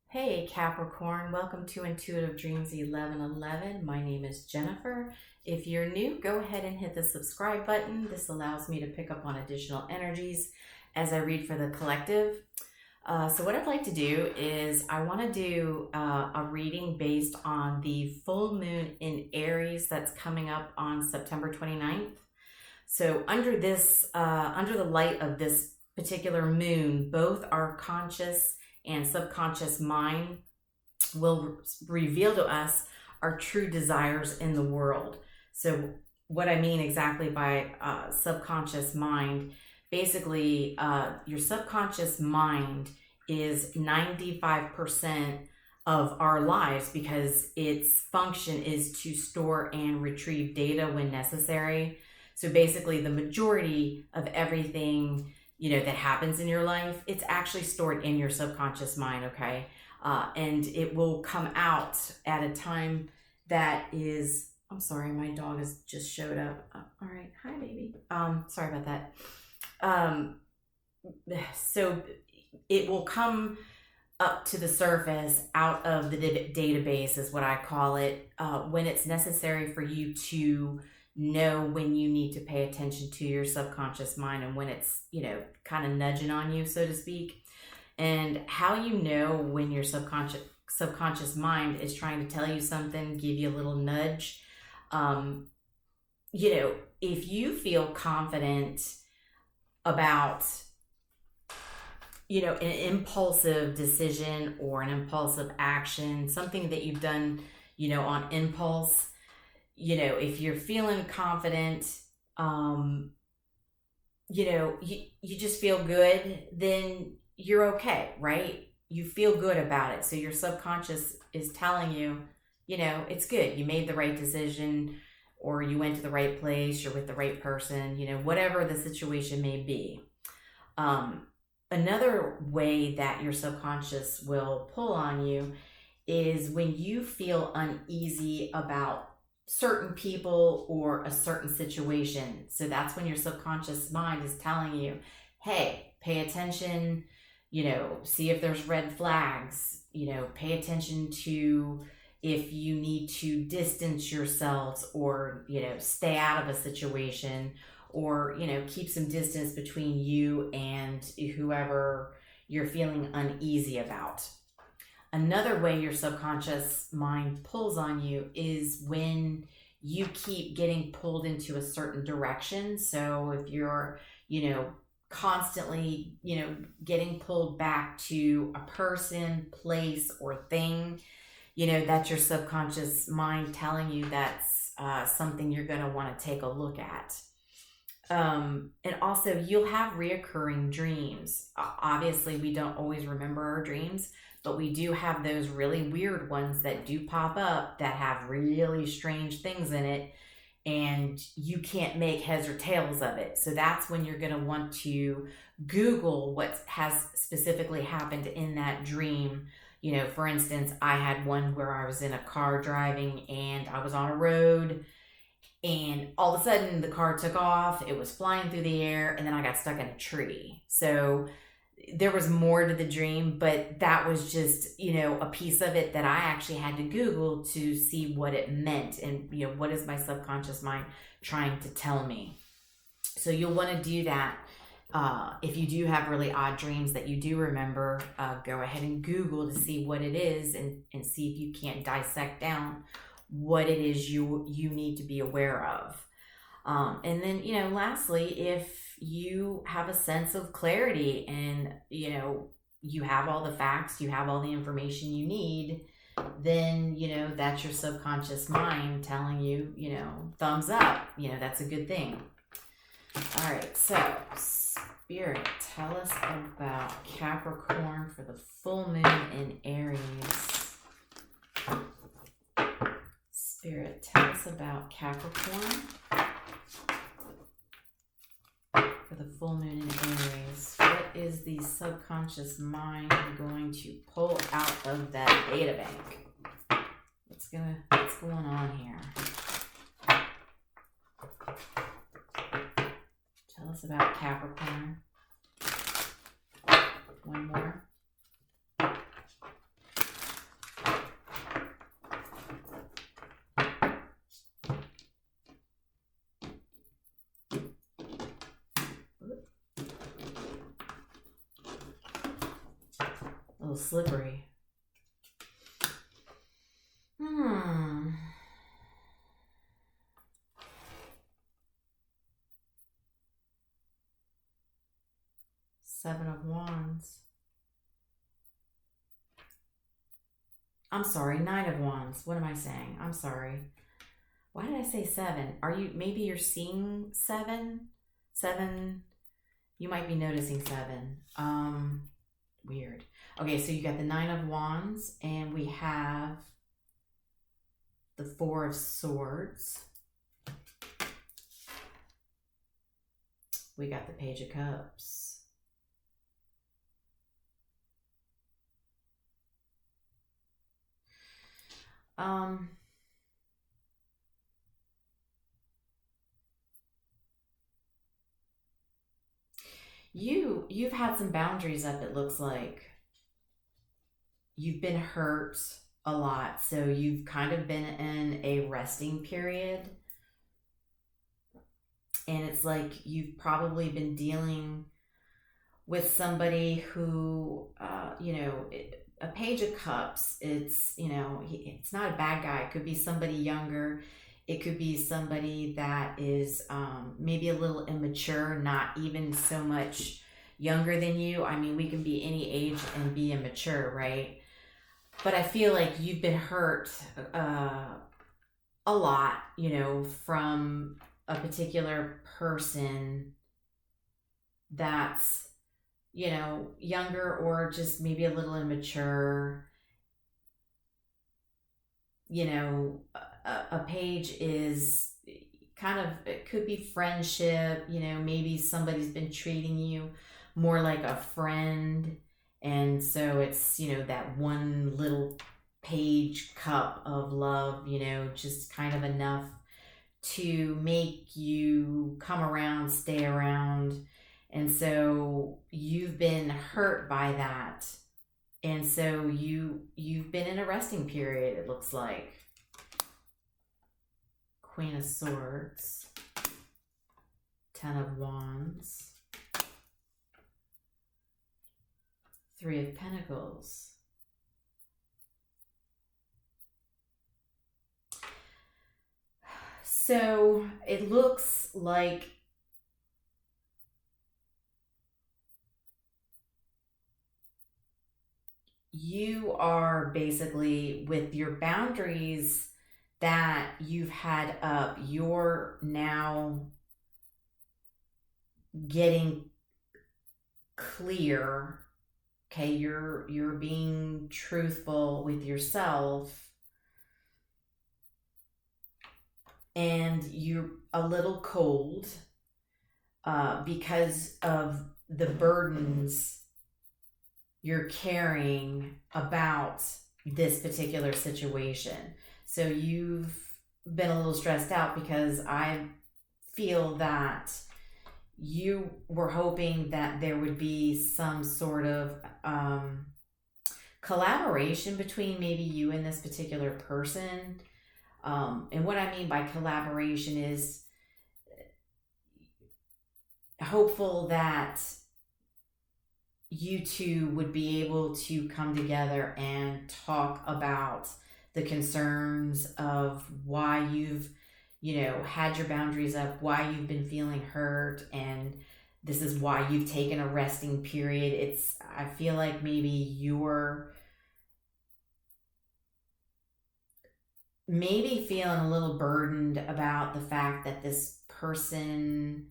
Hey Capricorn, welcome to Intuitive Dreams 1111. My name is Jennifer. If you're new, go ahead and hit the subscribe button. This allows me to pick up on additional energies as I read for the collective. So what I'd like to do is I want to do a reading based on the full moon in Aries that's coming up on September 29th. So under the light of this particular moon, both our conscious and subconscious mind will reveal to us our true desires in the world. So what I mean exactly by subconscious mind, basically your subconscious mind is 95% of our lives because its function is to store and retrieve data when necessary. So basically the majority of everything that happens in your life, it's actually stored in your subconscious mind, okay? And it will come out at a time that is, I'm sorry, my dog has just showed up. All right, hi baby. Sorry about that. So it will come up to the surface out of the database is what I call it, when it's necessary for you to know when you need to pay attention to your subconscious mind and when it's, kind of nudging on you, so to speak. And how you know when your subconscious mind is trying to tell you something, give you a little nudge. If you feel confident about, an impulsive decision or an impulsive action, something that you've done, on impulse, if you're feeling confident, you just feel good, then you're okay, right? You feel good about it. So your subconscious is telling you, it's good. You made the right decision, or you went to the right place, you're with the right person, whatever the situation may be. Another way that your subconscious will pull on you is when you feel uneasy about certain people or a certain situation. So that's when your subconscious mind is telling you, hey, pay attention, see if there's red flags, pay attention to if you need to distance yourselves or, stay out of a situation or, keep some distance between you and whoever you're feeling uneasy about. Another way your subconscious mind pulls on you is when you keep getting pulled into a certain direction. So if you're, constantly, getting pulled back to a person, place, or thing, that's your subconscious mind telling you that's something you're going to want to take a look at. And also you'll have reoccurring dreams. Obviously we don't always remember our dreams, but we do have those really weird ones that do pop up that have really strange things in it and you can't make heads or tails of it. So that's when you're going to want to Google what has specifically happened in that dream. For instance, I had one where I was in a car driving and I was on a road and all of a sudden the car took off, it was flying through the air, and then I got stuck in a tree. So there was more to the dream, but that was just, a piece of it that I actually had to Google to see what it meant and, what is my subconscious mind trying to tell me. So you'll want to do that. If you do have really odd dreams that you do remember, go ahead and Google to see what it is and see if you can't dissect down what it is you need to be aware of. And then, lastly, if you have a sense of clarity and, you have all the facts, you have all the information you need, then, that's your subconscious mind telling you, thumbs up, that's a good thing. All right. So Spirit, tell us about Capricorn for the full moon in Aries. Spirit, tell us about Capricorn for the full moon in Aries. What is the subconscious mind going to pull out of that data bank? What's going on here? Tell us about Capricorn. One more. A little slippery. Seven of Wands. I'm sorry, Nine of Wands. What am I saying? I'm sorry. Why did I say seven? Maybe you're seeing seven? Seven, you might be noticing seven. Weird. Okay, so you got the Nine of Wands, and we have the Four of Swords. We got the Page of Cups. You've had some boundaries up, it looks like. You've been hurt a lot, so you've kind of been in a resting period. And it's like you've probably been dealing with somebody who, a Page of Cups, it's, it's not a bad guy. It could be somebody younger. It could be somebody that is maybe a little immature, not even so much younger than you. I mean, we can be any age and be immature, right? But I feel like you've been hurt a lot, from a particular person that's, younger or just maybe a little immature. A page is kind of, it could be friendship, maybe somebody's been treating you more like a friend. And so it's, that one little page cup of love, just kind of enough to make you come around, stay around. And so you've been hurt by that. And so you've been in a resting period, it looks like. Queen of Swords, Ten of Wands, Three of Pentacles. So it looks like you are basically, with your boundaries that you've had up, you're now getting clear. Okay, you're being truthful with yourself, and you're a little cold because of the burdens you're carrying about this particular situation. So you've been a little stressed out because I feel that you were hoping that there would be some sort of collaboration between maybe you and this particular person. And what I mean by collaboration is hopeful that you two would be able to come together and talk about the concerns of why you've, had your boundaries up, why you've been feeling hurt, and this is why you've taken a resting period. I feel like maybe you're feeling a little burdened about the fact that this person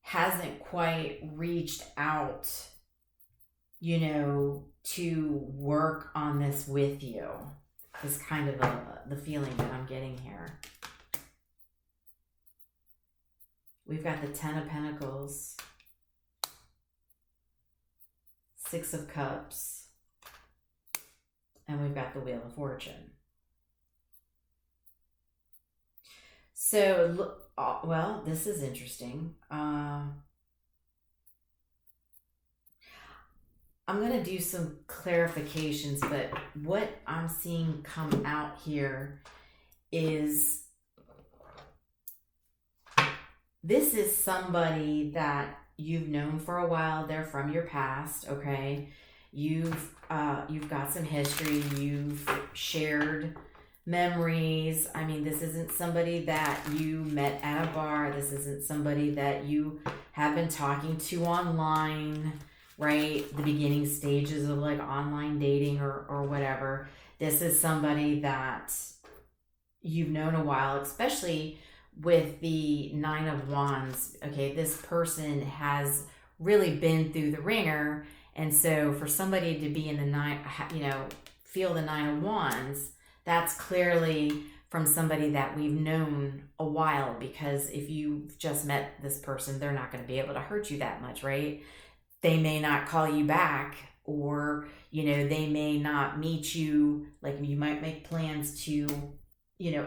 hasn't quite reached out, to work on this with you, is kind of the feeling that I'm getting here. We've got the Ten of Pentacles, Six of Cups, and we've got the Wheel of Fortune. So, well, this is interesting. I'm going to do some clarifications, but what I'm seeing come out here is this is somebody that you've known for a while. They're from your past, okay? You've got some history. You've shared memories. I mean, this isn't somebody that you met at a bar. This isn't somebody that you have been talking to online, right? The beginning stages of like online dating or whatever. This is somebody that you've known a while, especially with the Nine of Wands. Okay, this person has really been through the ringer. And so for somebody to be in the feel the Nine of Wands, that's clearly from somebody that we've known a while, because if you've just met this person, they're not going to be able to hurt you that much, right? They may not call you back, or, they may not meet you. Like, you might make plans to,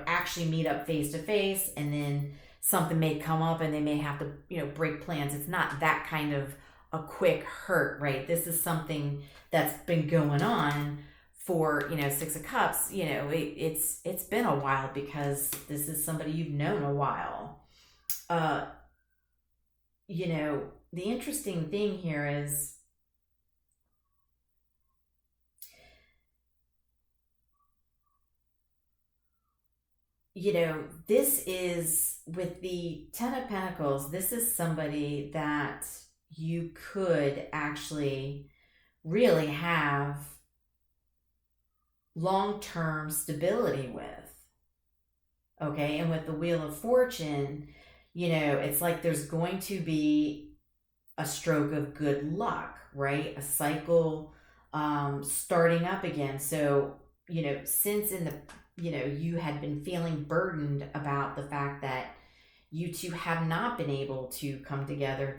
actually meet up face to face, and then something may come up and they may have to, break plans. It's not that kind of a quick hurt, right? This is something that's been going on for, Six of Cups. It's been a while, because this is somebody you've known a while. The interesting thing here is, this is with the Ten of Pentacles. This is somebody that you could actually really have long-term stability with. Okay, and with the Wheel of Fortune, it's like there's going to be a stroke of good luck, right? A cycle starting up again. So, since in the you had been feeling burdened about the fact that you two have not been able to come together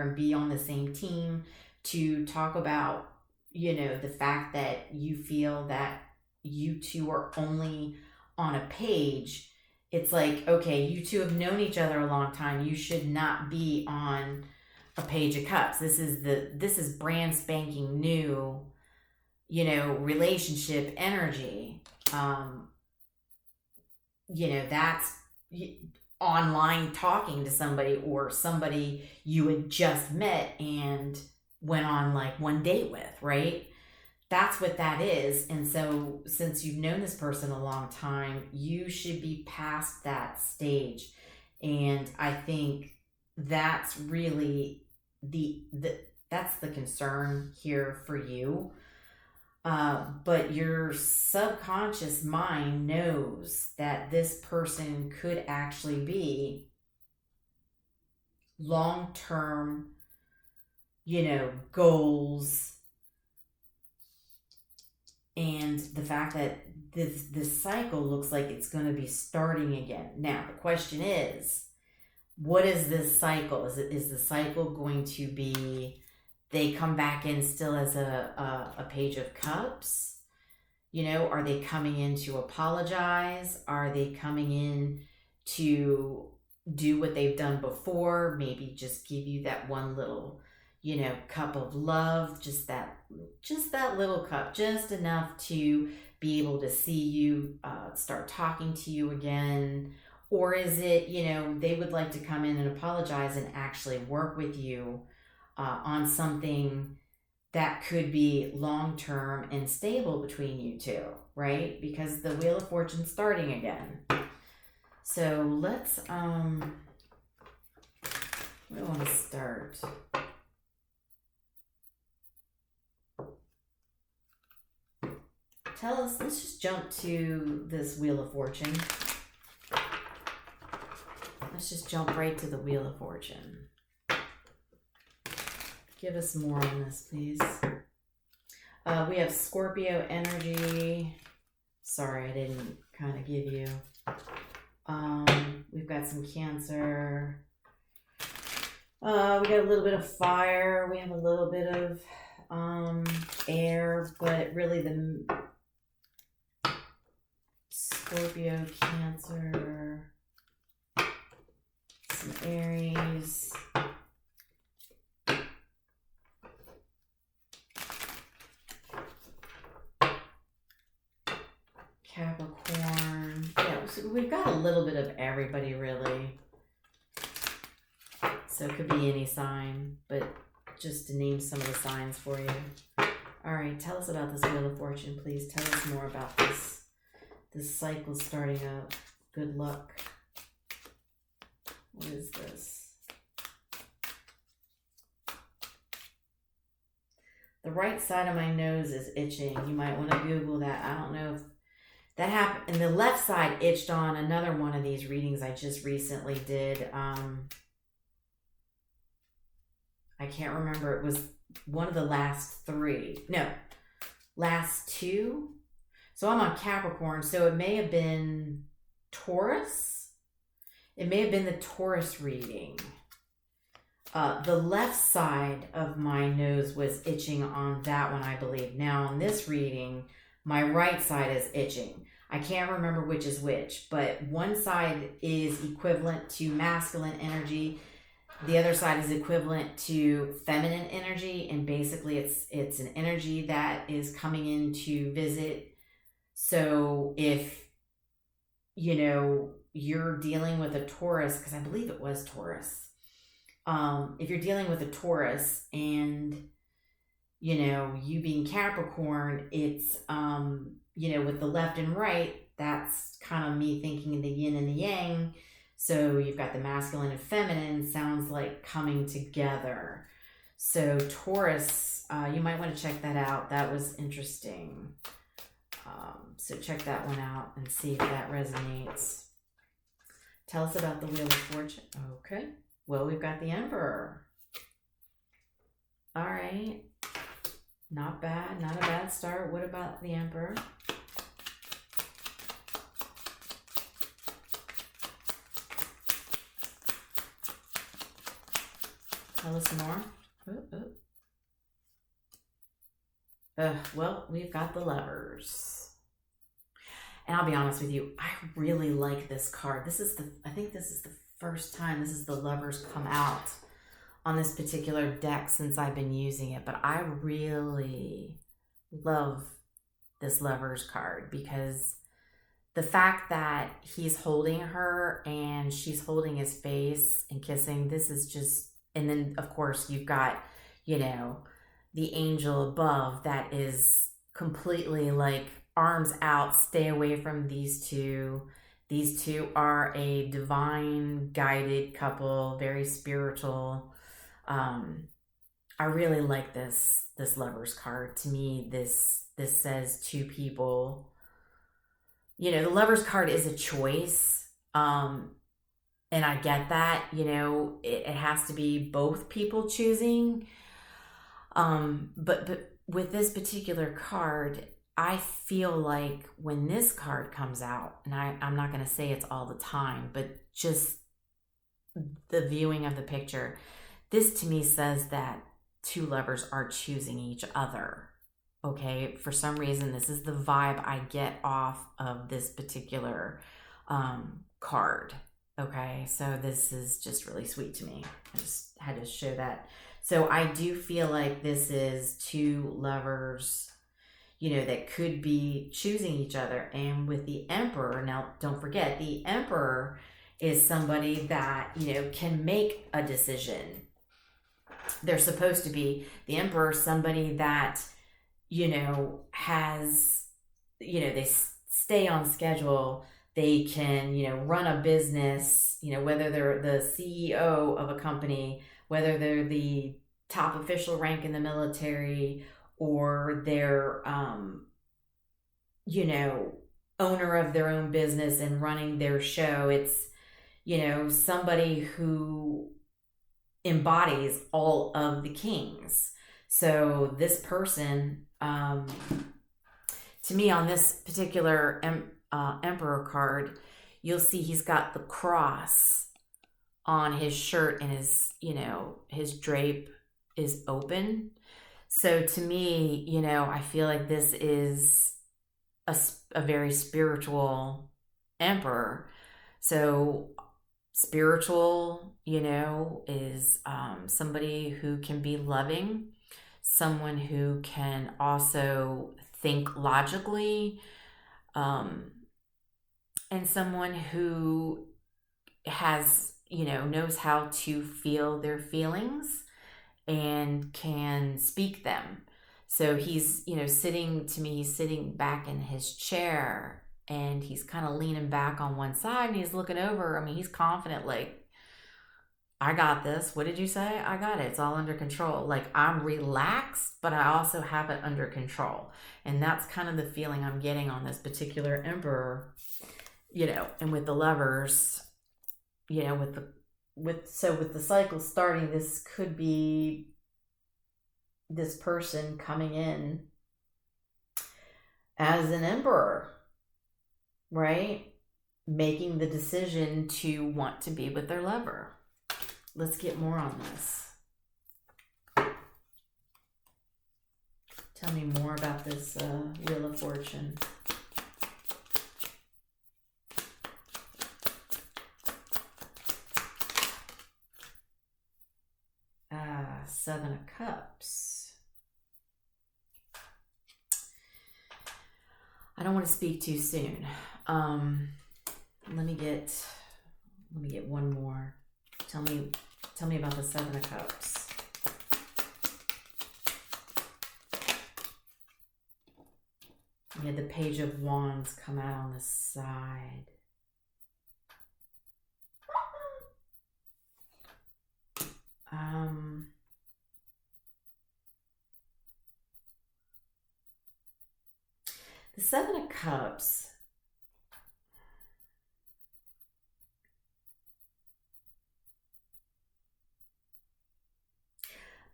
and be on the same team, to talk about, the fact that you feel that you two are only on a page. It's like, okay, you two have known each other a long time. You should not be on a Page of Cups. This is brand spanking new, relationship energy. That's online talking to somebody, or somebody you had just met and went on like one date with, right? That's what that is. And so since you've known this person a long time, you should be past that stage. And I think that's really that's the concern here for you. But your subconscious mind knows that this person could actually be long-term, goals. And the fact that this cycle looks like it's going to be starting again. Now, the question is, what is this cycle? Is the cycle going to be they come back in still as a Page of Cups? Are they coming in to apologize? Are they coming in to do what they've done before? Maybe just give you that one little, cup of love, just that little cup, just enough to be able to see you, start talking to you again? Or is it, they would like to come in and apologize and actually work with you on something that could be long-term and stable between you two, right? Because the Wheel of Fortune's starting again. So let's, where do I want to start? Tell us, let's just jump to this Wheel of Fortune. Let's just jump right to the Wheel of Fortune. Give us more on this, please. We have Scorpio energy. Sorry, I didn't kind of give you. We've got some Cancer. We got a little bit of fire. We have a little bit of air, but really the Scorpio, Cancer, some Aries. Capricorn. Yeah, so we've got a little bit of everybody, really. So it could be any sign, but just to name some of the signs for you. All right, tell us about this Wheel of Fortune, please. Tell us more about this cycle starting up. Good luck. What is this? The right side of my nose is itching. You might want to Google that. I don't know if that happened. And the left side itched on another one of these readings I just recently did. I can't remember. It was one of the last three. No, last two. So I'm on Capricorn. So it may have been Taurus. It may have been the Taurus reading. The left side of my nose was itching on that one, I believe. Now on this reading, my right side is itching. I can't remember which is which, but one side is equivalent to masculine energy. The other side is equivalent to feminine energy, and basically it's an energy that is coming in to visit. So if, you know, you're dealing with a Taurus, because I believe it was Taurus. If you're dealing with a Taurus and, you know, you being Capricorn, it's, you know, with the left and right, that's kind of me thinking the yin and the yang. So you've got the masculine and feminine, sounds like coming together. So Taurus, you might want to check that out. That was interesting. So check that one out and see if that resonates. Tell us about the Wheel of Fortune. Okay. Well, we've got the Emperor. All right. Not bad. Not a bad start. What about the Emperor? Tell us more. Well, we've got the Lovers. And I'll be honest with you, I really like this card. I think this is the first time this is the Lovers come out on this particular deck since I've been using it. But I really love this Lovers card because the fact that he's holding her and she's holding his face and kissing, this is just, and then of course you've got, you know, the angel above that is completely like arms out, stay away from these two. These two are a divine guided couple, very spiritual. I really like this Lovers card. To me, this says two people. You know, the Lovers card is a choice. And I get that, you know, it has to be both people choosing. But with this particular card, I feel like when this card comes out, and I'm not going to say it's all the time, but just the viewing of the picture, this to me says that two lovers are choosing each other. Okay, for some reason, this is the vibe I get off of this particular card. Okay, so this is just really sweet to me. I just had to show that. So I do feel like this is two lovers, you know, that could be choosing each other. And with the Emperor, now don't forget, the Emperor is somebody that, you know, can make a decision. They're supposed to be. The Emperor, somebody that, you know, has, you know, they stay on schedule. They can, you know, run a business, you know, whether they're the CEO of a company, whether they're the top official rank in the military, or they're, you know, owner of their own business and running their show. It's, you know, somebody who embodies all of the kings. So this person, to me on this particular Emperor card, you'll see he's got the cross on his shirt and his, you know, his drape is open. So to me, you know, I feel like this is a very spiritual Emperor. So spiritual, you know, is somebody who can be loving, someone who can also think logically, and someone who has, you know, knows how to feel their feelings and can speak them. So he's, he's sitting back in his chair and he's kind of leaning back on one side and he's looking over. I mean, he's confident, like, I got this. What did you say? I got it. It's all under control. Like, I'm relaxed, but I also have it under control. And that's kind of the feeling I'm getting on this particular emperor, and with the lovers, with the cycle starting, this could be this person coming in as an emperor, right? Making the decision to want to be with their lover. Let's get more on this. Tell me more about this Wheel of Fortune. Seven of Cups. I don't want to speak too soon. Let me get one more. Tell me about the Seven of Cups. You had the Page of Wands come out on the side. The Seven of Cups.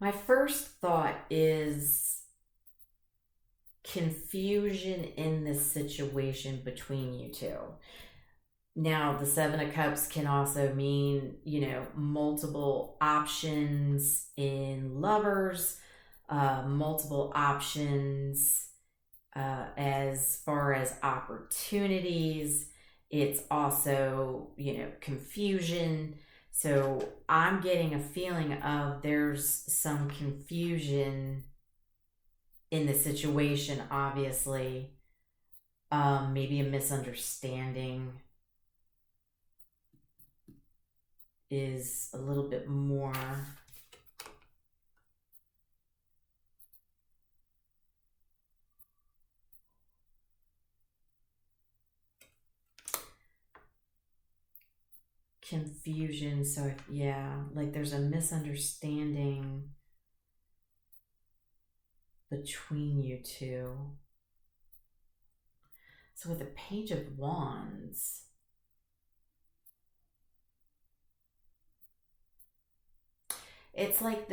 My first thought is confusion in this situation between you two. Now, the Seven of Cups can also mean, multiple options in lovers, multiple options as far as opportunities. It's also, confusion. So I'm getting a feeling of there's some confusion in the situation, obviously. Maybe a misunderstanding is a little bit more. Confusion. So like there's a misunderstanding between you two. So with the Page of Wands, it's like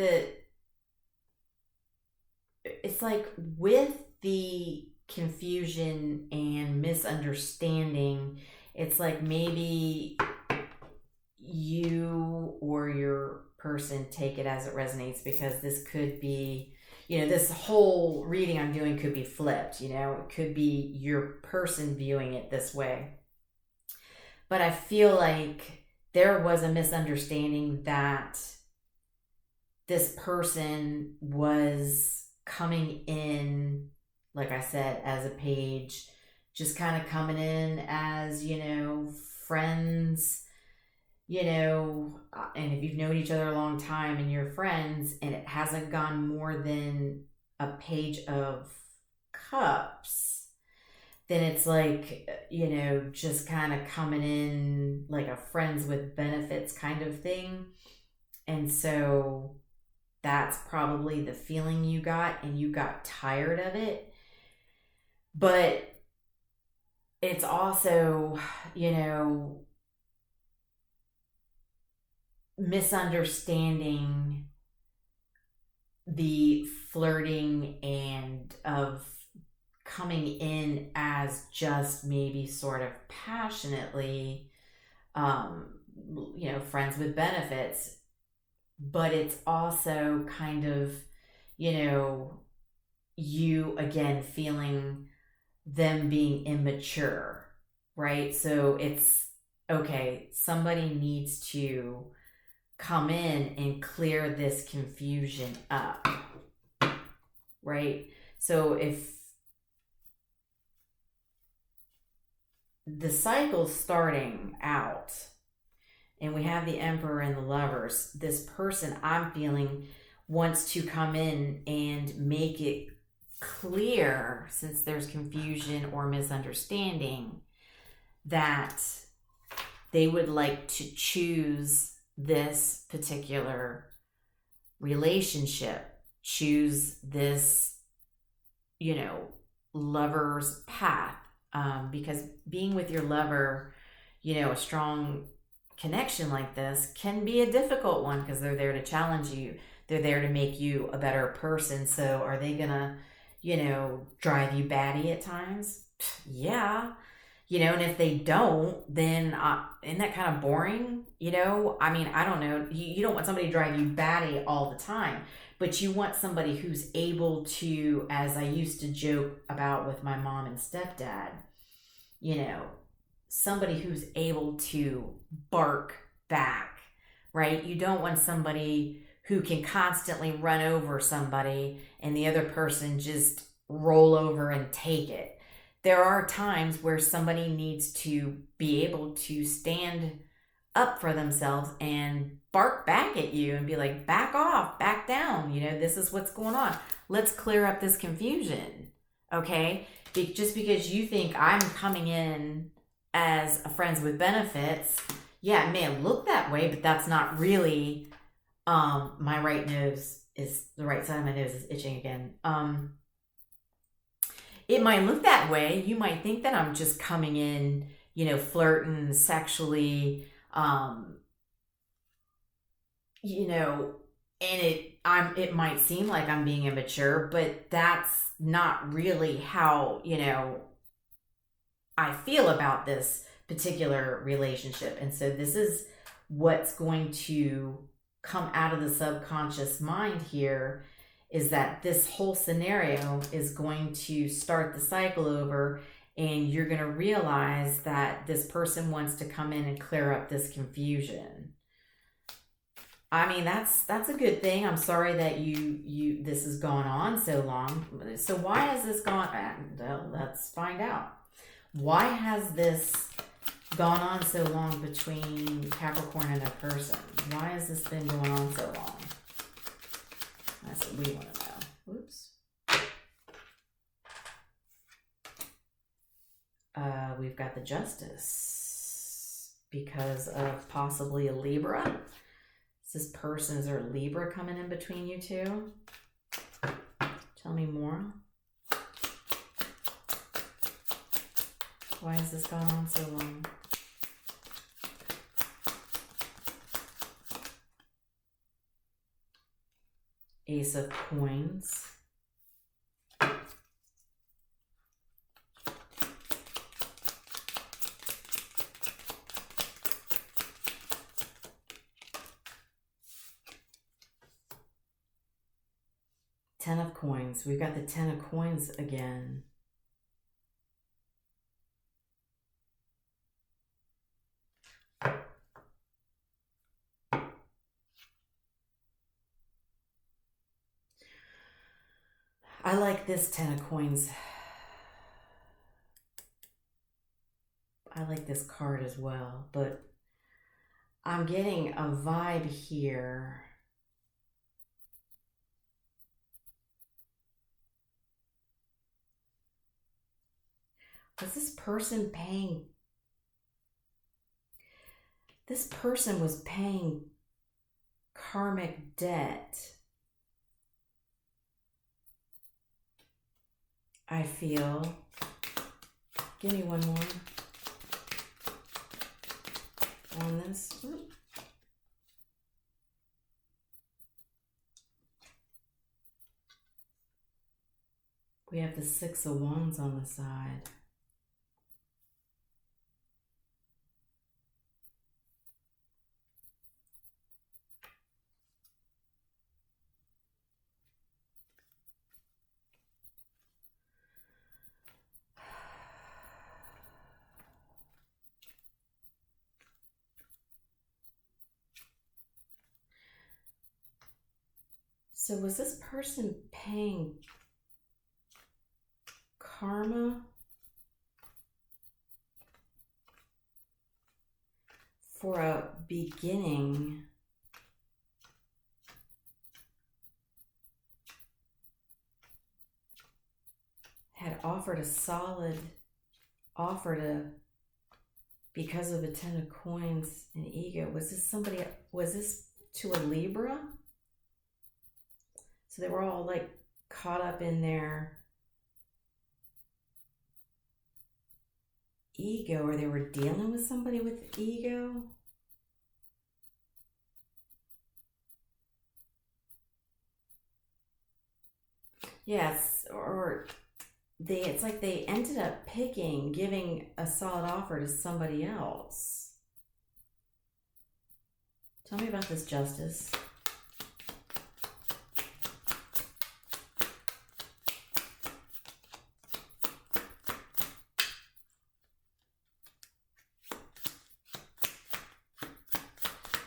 with the confusion and misunderstanding, it's like maybe you or your person take it as it resonates, because this could be, this whole reading I'm doing could be flipped, it could be your person viewing it this way. But I feel like there was a misunderstanding that this person was coming in, like I said, as a page, just kind of coming in as, friends, and if you've known each other a long time and you're friends and it hasn't gone more than a Page of Cups, then it's like, just kind of coming in like a friends with benefits kind of thing. And so that's probably the feeling you got, and you got tired of it. But it's also, misunderstanding the flirting and of coming in as just maybe sort of passionately, friends with benefits. But it's also kind of, you again feeling them being immature, right? So it's, okay, somebody needs to come in and clear this confusion up, right? So if the cycle's starting out and we have the Emperor and the Lovers, this person I'm feeling wants to come in and make it clear, since there's confusion or misunderstanding, that they would like to choose this particular relationship, choose this, you know, lover's path. Because being with your lover, you know, a strong connection like this can be a difficult one, because they're there to challenge you. They're there to make you a better person. So are they gonna, you know, drive you batty at times? Yeah. You know, and if they don't, then isn't that kind of boring? You know, I mean, I don't know. You don't want somebody to drive you batty all the time, but you want somebody who's able to, as I used to joke about with my mom and stepdad, you know, somebody who's able to bark back, right? You don't want somebody who can constantly run over somebody and the other person just roll over and take it. There are times where somebody needs to be able to stand up for themselves and bark back at you and be like, back off, back down. You know, this is what's going on. Let's clear up this confusion. Okay? Just because you think I'm coming in as a friends with benefits, yeah, it may look that way, but that's not really, my right nose is, the right side of my nose is itching again. It might look that way. You might think that I'm just coming in, you know, flirting sexually, you know, and it might seem like I'm being immature, but that's not really how, you know, I feel about this particular relationship. And so this is what's going to come out of the subconscious mind here, is that this whole scenario is going to start the cycle over, and you're going to realize that this person wants to come in and clear up this confusion. I mean, that's a good thing. I'm sorry that this has gone on so long. So why has this gone? Well, let's find out. Why has this gone on so long between Capricorn and their person? Why has this been going on so long? That's what we want to know. Oops. We've got the Justice because of possibly a Libra. Is there a Libra coming in between you two? Tell me more. Why has this gone on so long? Ace of Coins. Ten of Coins. We've got the Ten of Coins again. I like this Ten of Coins. I like this card as well, but I'm getting a vibe here. Was this person paying? This person was paying karmic debt. I feel. Give me one more on this. We have the Six of Wands on the side. So was this person paying karma for a beginning offered a solid offer to, because of the 10 of coins and ego. Was this to a Libra? So they were all like caught up in their ego, or they were dealing with somebody with ego. Yes, or it's like they ended up giving a solid offer to somebody else. Tell me about this, Justice.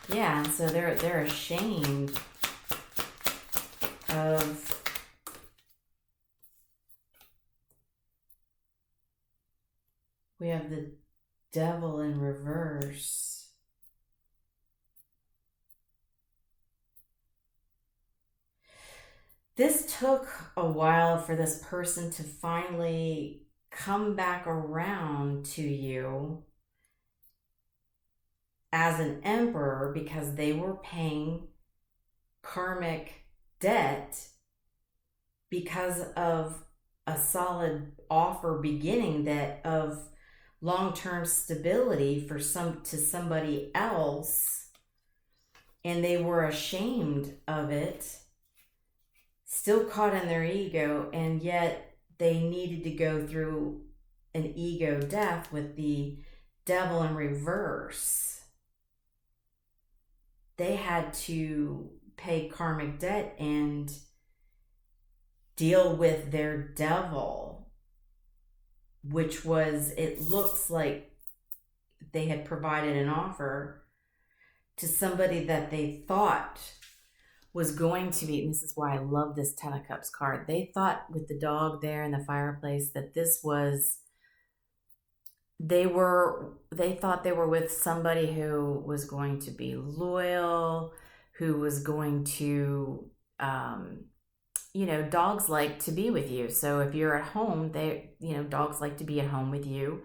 Yeah, and so they're ashamed of we have the devil in reverse. This took a while for this person to finally come back around to you as an emperor, because they were paying karmic debt because of a solid offer beginning that of long-term stability to somebody else, and they were ashamed of it, still caught in their ego, and yet they needed to go through an ego death with the devil in reverse. They had to pay karmic debt and deal with their devil, which was, it looks like they had provided an offer to somebody that they thought was going to be, and this is why I love this 10 of Cups card. They thought, with the dog there in the fireplace, that this was, they thought they were with somebody who was going to be loyal, who was going to, dogs like to be with you. So if you're at home, dogs like to be at home with you,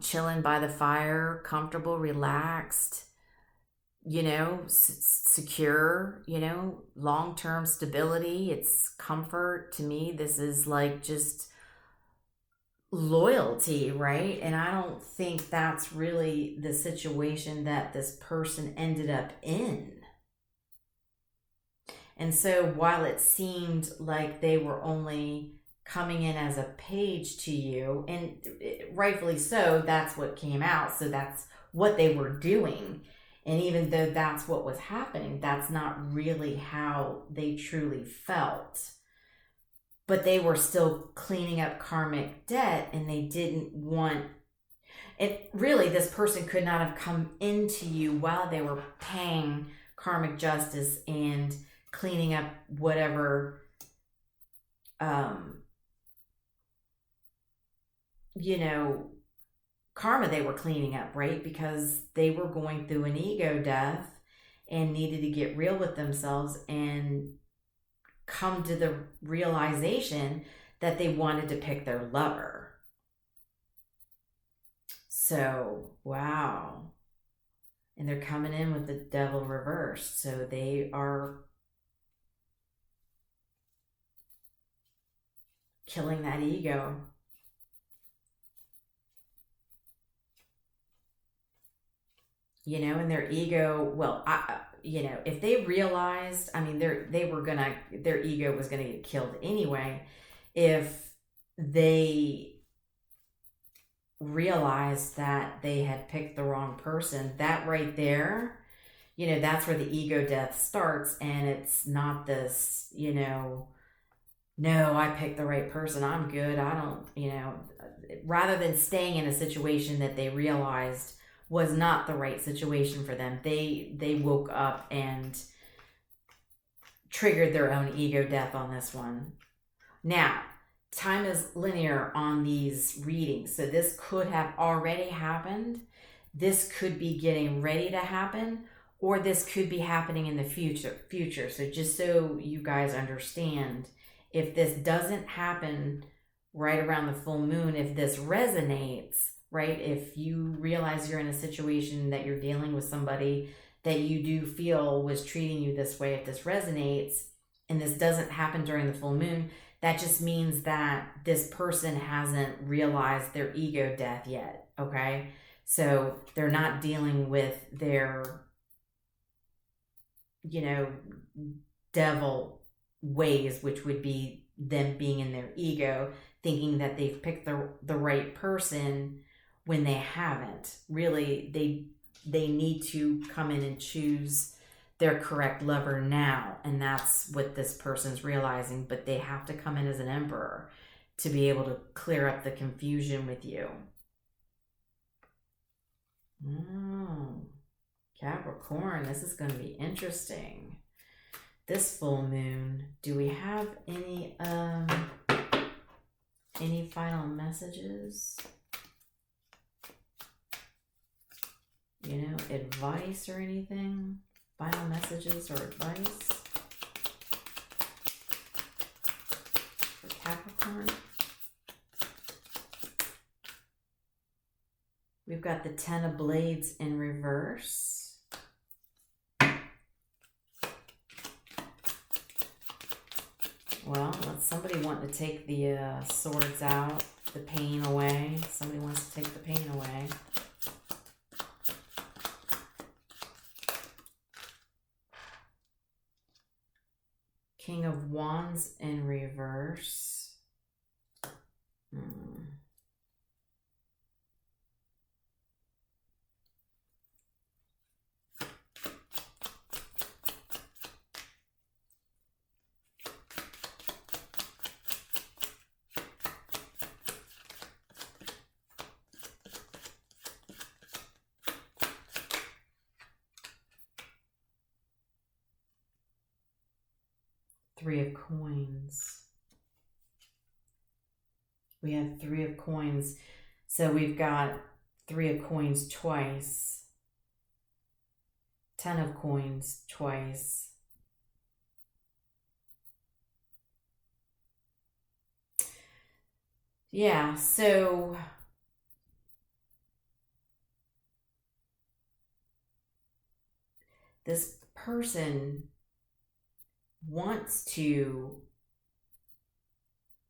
chilling by the fire, comfortable, relaxed, secure, long-term stability. It's comfort. To me, this is like just loyalty, right? And I don't think that's really the situation that this person ended up in. And so while it seemed like they were only coming in as a page to you, and rightfully so, that's what came out, so that's what they were doing. And even though that's what was happening, that's not really how they truly felt. But they were still cleaning up karmic debt, and they didn't want it. Really, this person could not have come into you while they were paying karmic justice and cleaning up whatever, karma they were cleaning up, right? Because they were going through an ego death and needed to get real with themselves and come to the realization that they wanted to pick their lover. So, wow. And they're coming in with the devil reversed. So they are killing that ego. And their ego, well, if they realized, their ego was gonna get killed anyway. If they realized that they had picked the wrong person, that right there, that's where the ego death starts. And it's not this, no, I picked the right person, I'm good, I don't, rather than staying in a situation that they realized was not the right situation for them, they woke up and triggered their own ego death on this one. Now, time is linear on these readings, so this could have already happened, this could be getting ready to happen, or this could be happening in the future. So just so you guys understand, if this doesn't happen right around the full moon, if this resonates, right? If you realize you're in a situation that you're dealing with somebody that you do feel was treating you this way, if this resonates and this doesn't happen during the full moon, that just means that this person hasn't realized their ego death yet, okay? So they're not dealing with their, devil ways, which would be them being in their ego, thinking that they've picked the right person when they haven't. Really, they need to come in and choose their correct lover now, and that's what this person's realizing, but they have to come in as an emperor to be able to clear up the confusion with you. Capricorn, this is going to be interesting. This full moon, do we have any final messages? Advice or anything? Final messages or advice for Capricorn? We've got the Ten of Blades in reverse. Well, let's somebody want to take the swords out, the pain away. Somebody wants to take the pain away. King of Wands in reverse. Three of Coins. We have Three of Coins. So we've got Three of Coins twice. 10 of Coins twice. Yeah, so this person wants to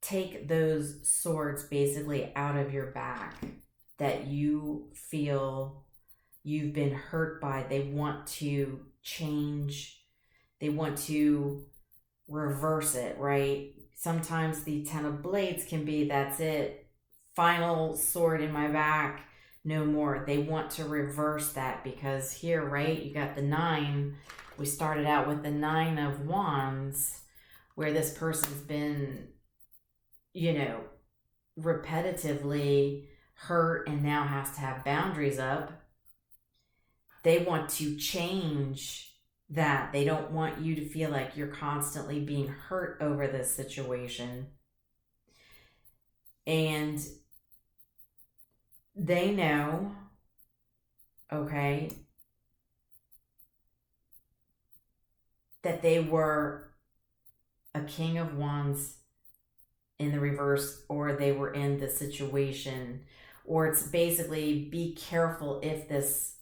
take those swords basically out of your back that you feel you've been hurt by. They want to change. They want to reverse it, right? Sometimes the Ten of Blades can be, that's it, final sword in my back, no more. They want to reverse that because here, right, you got the 9. We started out with the 9 of Wands, where this person's been, repetitively hurt and now has to have boundaries up. They want to change that. They don't want you to feel like you're constantly being hurt over this situation. And they know, okay, that they were a King of Wands in the reverse, or they were in the situation, or it's basically be careful if this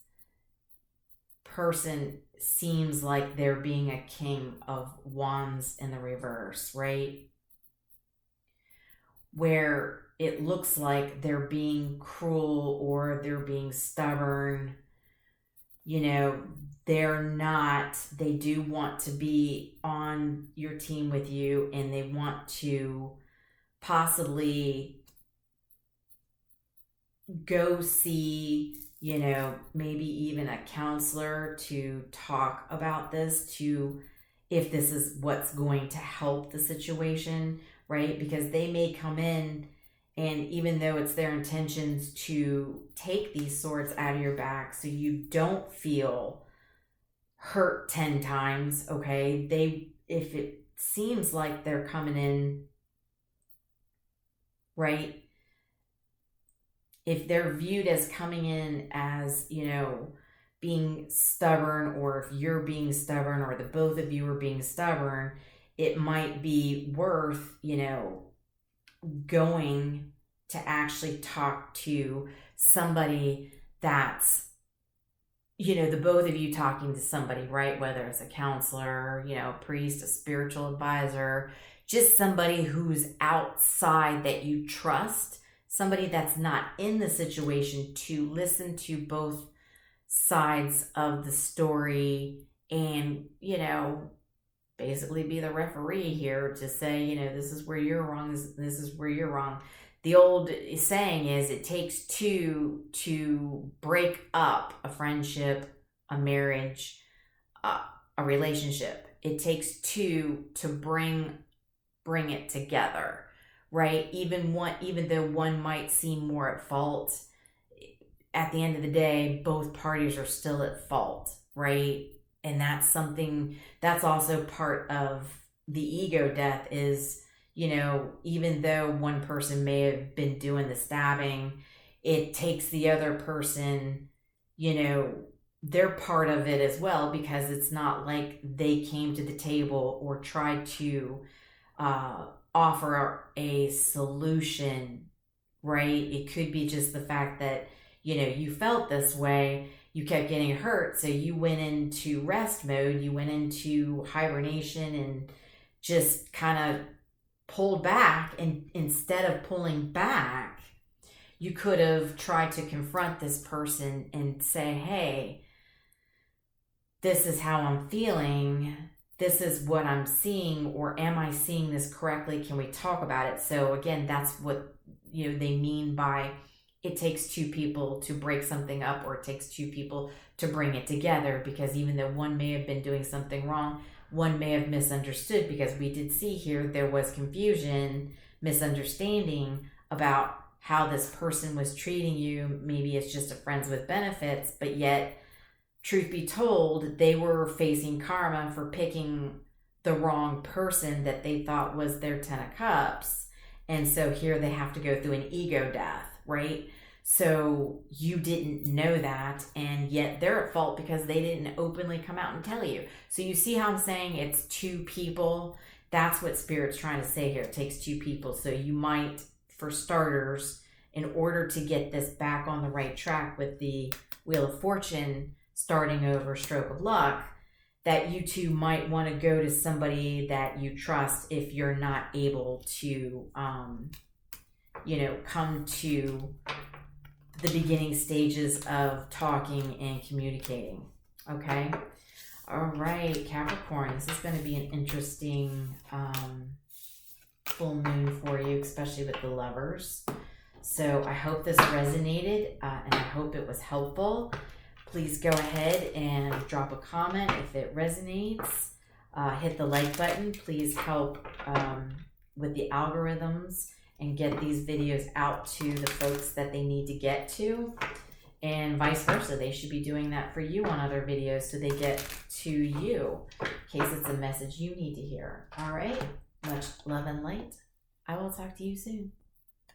person seems like they're being a King of Wands in the reverse, right? Where it looks like they're being cruel or they're being stubborn, they're not. They do want to be on your team with you, and they want to possibly go see, maybe even a counselor to talk about this, to if this is what's going to help the situation, right? Because they may come in, and even though it's their intentions to take these swords out of your back so you don't feel hurt 10 times, okay? If it seems like they're coming in, right? If they're viewed as coming in as, being stubborn, or if you're being stubborn, or the both of you are being stubborn, it might be worth, going to actually talk to somebody that's, you know, the both of you talking to somebody, right? Whether it's a counselor, you know, a priest, a spiritual advisor, just somebody who's outside that you trust, somebody that's not in the situation, to listen to both sides of the story and, you know, basically be the referee here to say, you know, this is where you're wrong, this is where you're wrong. The old saying is, it takes two to break up a friendship, a marriage, a relationship. It takes two to bring it together, right? Even though one might seem more at fault, at the end of the day, both parties are still at fault, right? And that's something that's also part of the ego death is, you know, even though one person may have been doing the stabbing, it takes the other person, you know, they're part of it as well, because it's not like they came to the table or tried to offer a solution, right? It could be just the fact that, you know, you felt this way, you kept getting hurt, so you went into rest mode, you went into hibernation and just kind of pulled back. And instead of pulling back, you could have tried to confront this person and say, hey, this is how I'm feeling, this is what I'm seeing, or am I seeing this correctly? Can we talk about it? So again, that's what, you know, they mean by it takes two people to break something up, or it takes two people to bring it together, because even though one may have been doing something wrong, one may have misunderstood, because we did see here there was confusion, misunderstanding about how this person was treating you. Maybe it's just a friends with benefits, but yet, truth be told, they were facing karma for picking the wrong person that they thought was their 10 of cups. And so here they have to go through an ego death, right? So you didn't know that, and yet they're at fault because they didn't openly come out and tell you. So you see how I'm saying it's two people? That's what Spirit's trying to say here. It takes two people. So you might, for starters, in order to get this back on the right track with the Wheel of Fortune starting over, stroke of luck, that you two might want to go to somebody that you trust if you're not able to, you know, come to the beginning stages of talking and communicating. Okay? All right, Capricorn, this is going to be an interesting full moon for you, especially with the Lovers. So I hope this resonated, and I hope it was helpful. Please go ahead and drop a comment if it resonates. Hit the like button. Please help with the algorithms and get these videos out to the folks that they need to get to. And vice versa. They should be doing that for you on other videos so they get to you in case it's a message you need to hear. All right. Much love and light. I will talk to you soon.